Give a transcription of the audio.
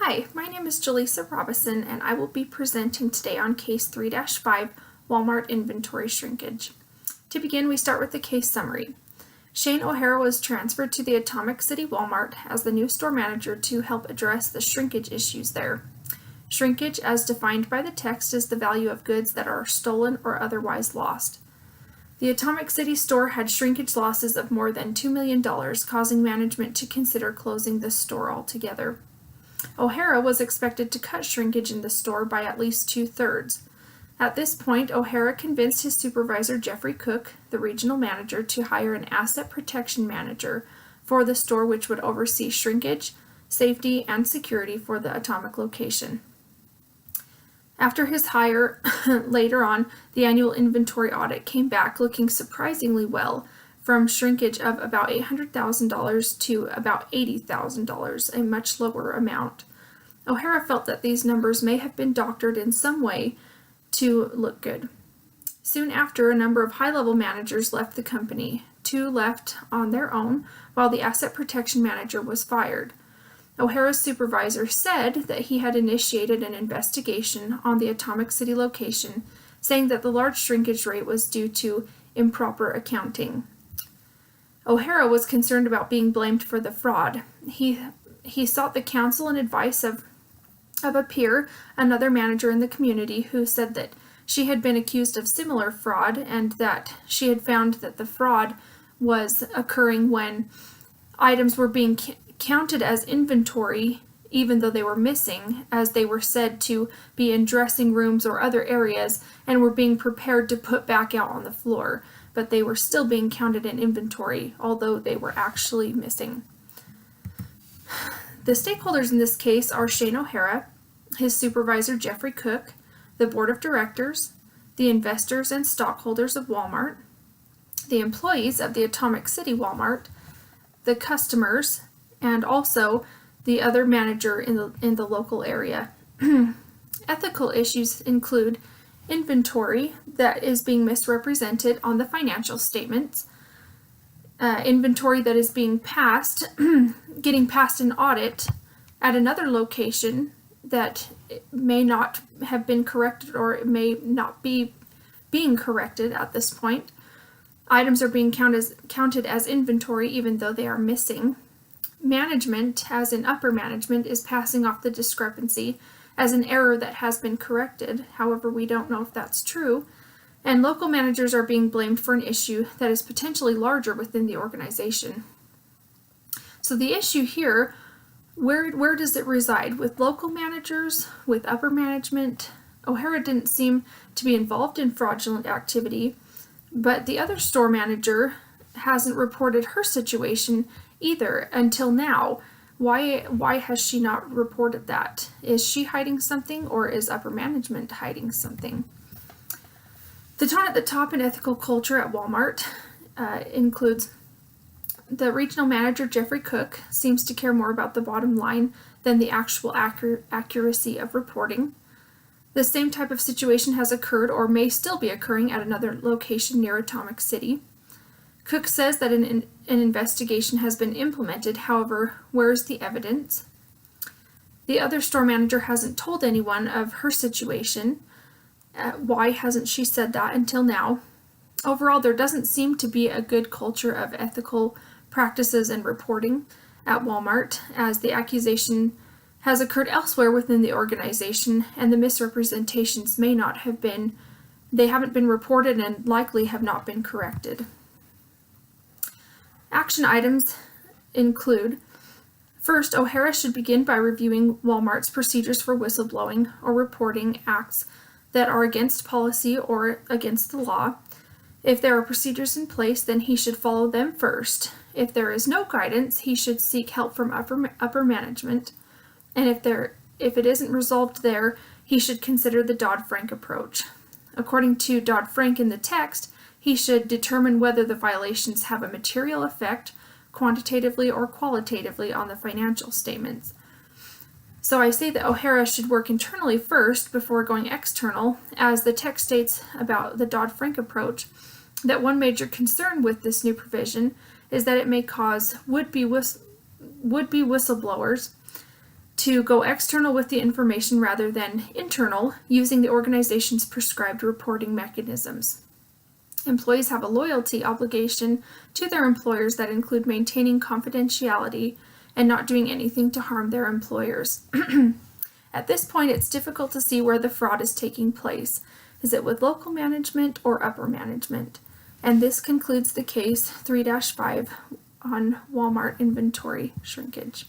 Hi, my name is Jaleesa Robison, and I will be presenting today on Case 3-5, Walmart Inventory Shrinkage. To begin, we start with the case summary. Shane O'Hara was transferred to the Atomic City Walmart as the new store manager to help address the shrinkage issues there. Shrinkage, as defined by the text, is the value of goods that are stolen or otherwise lost. The Atomic City store had shrinkage losses of more than $2 million, causing management to consider closing the store altogether. O'Hara was expected to cut shrinkage in the store by at least 2/3. At this point, O'Hara convinced his supervisor Jeffrey Cook, the regional manager, to hire an asset protection manager for the store, which would oversee shrinkage, safety, and security for the Atomic location. After his hire, later on, the annual inventory audit came back looking surprisingly well, from shrinkage of about $800,000 to about $80,000, a much lower amount. O'Hara felt that these numbers may have been doctored in some way to look good. Soon after, a number of high-level managers left the company. 2 left on their own, while the asset protection manager was fired. O'Hara's supervisor said that he had initiated an investigation on the Atomic City location, saying that the large shrinkage rate was due to improper accounting. O'Hara was concerned about being blamed for the fraud. He sought the counsel and advice of a peer, another manager in the community, who said that she had been accused of similar fraud and that she had found that the fraud was occurring when items were being counted as inventory even though they were missing, as they were said to be in dressing rooms or other areas and were being prepared to put back out on the floor, but they were still being counted in inventory, although they were actually missing. The stakeholders in this case are Shane O'Hara, his supervisor Jeffrey Cook, the board of directors, the investors and stockholders of Walmart, the employees of the Atomic City Walmart, the customers, and also the other manager in the local area. Ethical issues include inventory that is being misrepresented on the financial statements, inventory that is being passed, getting passed an audit at another location that may not have been corrected or it may not be being corrected at this point. Items are being counted as inventory even though they are missing. Management, as in upper management, is passing off the discrepancy as an error that has been corrected. However, we don't know if that's true. And local managers are being blamed for an issue that is potentially larger within the organization. So the issue here, where does it reside? With local managers? With upper management? O'Hara didn't seem to be involved in fraudulent activity, but the other store manager hasn't reported her situation either until now. Why has she not reported that? Is she hiding something, or is upper management hiding something? The tone at the top in ethical culture at Walmart includes the regional manager, Jeffrey Cook, seems to care more about the bottom line than the actual accuracy of reporting. The same type of situation has occurred or may still be occurring at another location near Atomic City. Cook says that an investigation has been implemented. However, where is the evidence? The other store manager hasn't told anyone of her situation. Why hasn't she said that until now? Overall, there doesn't seem to be a good culture of ethical practices and reporting at Walmart, as the accusation has occurred elsewhere within the organization, and the misrepresentations they haven't been reported and likely have not been corrected. Action items include: first, O'Hara should begin by reviewing Walmart's procedures for whistleblowing or reporting acts that are against policy or against the law. If there are procedures in place, then he should follow them first. If there is no guidance, he should seek help from upper management. And if it isn't resolved there, he should consider the Dodd-Frank approach. According to Dodd-Frank in the text, he should determine whether the violations have a material effect, quantitatively or qualitatively, on the financial statements. So I say that O'Hara should work internally first before going external, as the text states about the Dodd-Frank approach that one major concern with this new provision is that it may cause would-be whistleblowers to go external with the information rather than internal, using the organization's prescribed reporting mechanisms. Employees have a loyalty obligation to their employers that include maintaining confidentiality and not doing anything to harm their employers. At this point, it's difficult to see where the fraud is taking place. Is it with local management or upper management? And this concludes the case 3-5 on Walmart inventory shrinkage.